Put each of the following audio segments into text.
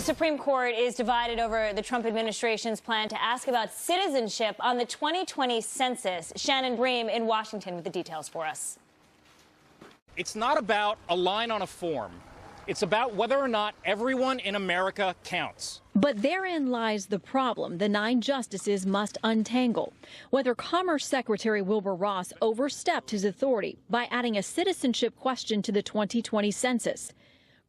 The Supreme Court is divided over the Trump administration's plan to ask about citizenship on the 2020 census. Shannon Bream in Washington with the details for us. It's not about a line on a form. It's about whether or not everyone in America counts. But therein lies the problem the 9 justices must untangle. Whether Commerce Secretary Wilbur Ross overstepped his authority by adding a citizenship question to the 2020 census.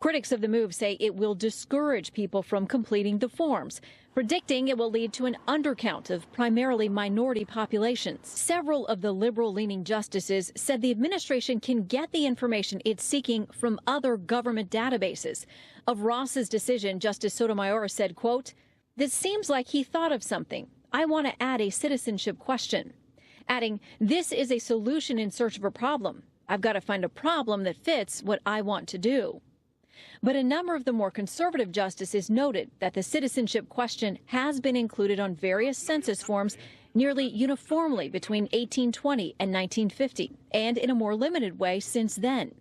Critics of the move say it will discourage people from completing the forms, predicting it will lead to an undercount of primarily minority populations. Several of the liberal-leaning justices said the administration can get the information it's seeking from other government databases. Of Ross's decision, Justice Sotomayor said, quote, "This seems like he thought of something. I want to add a citizenship question." Adding, "This is a solution in search of a problem. I've got to find a problem that fits what I want to do." But a number of the more conservative justices noted that the citizenship question has been included on various census forms nearly uniformly between 1820 and 1950, and in a more limited way since then.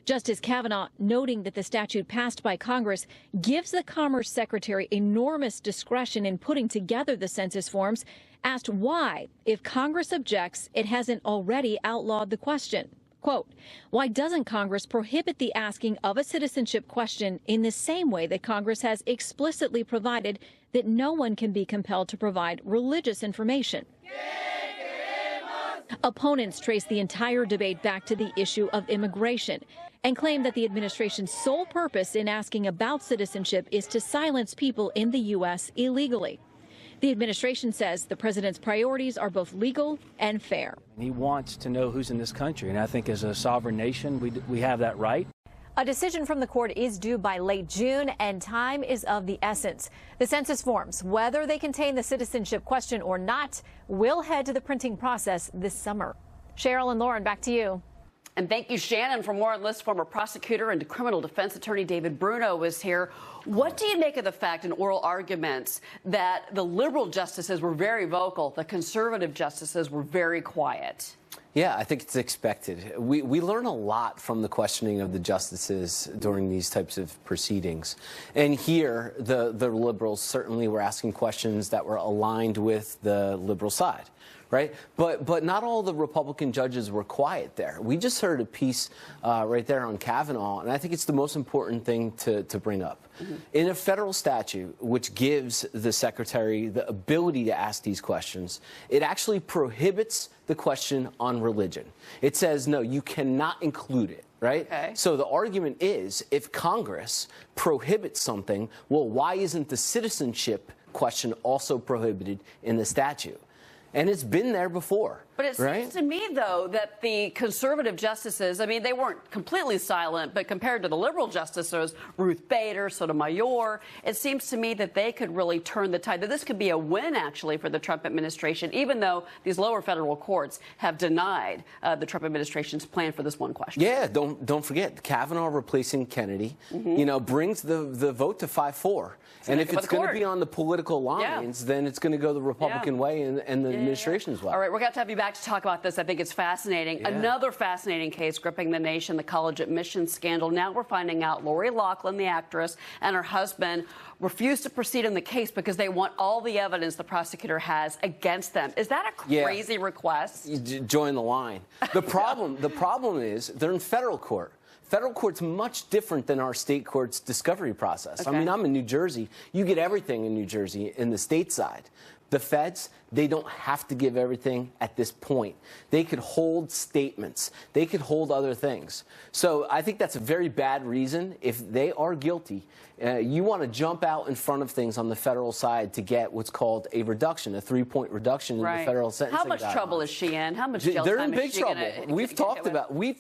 Justice Kavanaugh, noting that the statute passed by Congress gives the Commerce Secretary enormous discretion in putting together the census forms, asked why, if Congress objects, it hasn't already outlawed the question. Quote, "Why doesn't Congress prohibit the asking of a citizenship question in the same way that Congress has explicitly provided that no one can be compelled to provide religious information?" Opponents trace the entire debate back to the issue of immigration and claim that the administration's sole purpose in asking about citizenship is to silence people in the U.S. illegally. The administration says the president's priorities are both legal and fair. He wants to know who's in this country, and I think as a sovereign nation, we have that right. A decision from the court is due by late June, and time is of the essence. The census forms, whether they contain the citizenship question or not, will head to the printing process this summer. Cheryl and Lauren, back to you. And thank you, Shannon. For more on this, former prosecutor and criminal defense attorney David Bruno is here. What do you make of the fact in oral arguments that the liberal justices were very vocal, the conservative justices were very quiet? Yeah, I think it's expected. We learn a lot from the questioning of the justices during these types of proceedings. And here, the liberals certainly were asking questions that were aligned with the liberal side, right? But not all the Republican judges were quiet there. We just heard a piece right there on Kavanaugh, and I think it's the most important thing to bring up. Mm-hmm. In a federal statute, which gives the secretary the ability to ask these questions, it actually prohibits the question on religion. It says, no, you cannot include it, right? Okay. So the argument is, if Congress prohibits something, well, why isn't the citizenship question also prohibited in the statute? And it's been there before. But it seems to me, though, that the conservative justices, I mean, they weren't completely silent, but compared to the liberal justices, Ruth Bader, Sotomayor, it seems to me that they could really turn the tide. That this could be a win, actually, for the Trump administration, even though these lower federal courts have denied the Trump administration's plan for this one question. Yeah, don't forget, Kavanaugh replacing Kennedy, you know, brings the vote to 5-4. And if it's going to be on the political lines, then it's going to go the Republican way and the administration's way. All right, we're going to have you back to talk about this. I think it's fascinating. Yeah. Another fascinating case gripping the nation, the college admissions scandal. Now we're finding out Lori Loughlin, the actress, and her husband refused to proceed in the case because they want all the evidence the prosecutor has against them. Is that a crazy request? Join the line. The problem is they're in federal court. Federal court's much different than our state court's discovery process. Okay. I mean, I'm in New Jersey. You get everything in New Jersey in the state side. The feds, they don't have to give everything at this point. They could hold statements. They could hold other things. So I think that's a very bad reason. If they are guilty, you want to jump out in front of things on the federal side to get what's called a reduction, a 3-point reduction in the federal sentencing. How much trouble is she in? How much jail They're time in big trouble. We've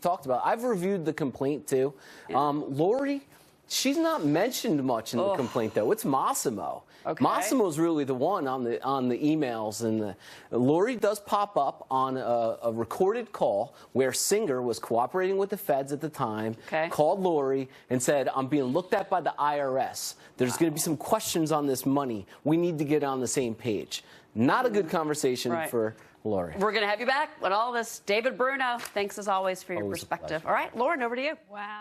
talked about. I've reviewed the complaint too. Yeah. Lori, she's not mentioned much in the complaint, though. It's Massimo. Okay. Massimo's really the one on the emails, and Lori does pop up on a recorded call where Singer was cooperating with the feds at the time, called Lori and said, "I'm being looked at by the IRS. There's going to be some questions on this money. We need to get on the same page." Not a good conversation for Lori. We're going to have you back on all this. David Bruno, thanks as always for your perspective. All right, Lauren, over to you. Wow.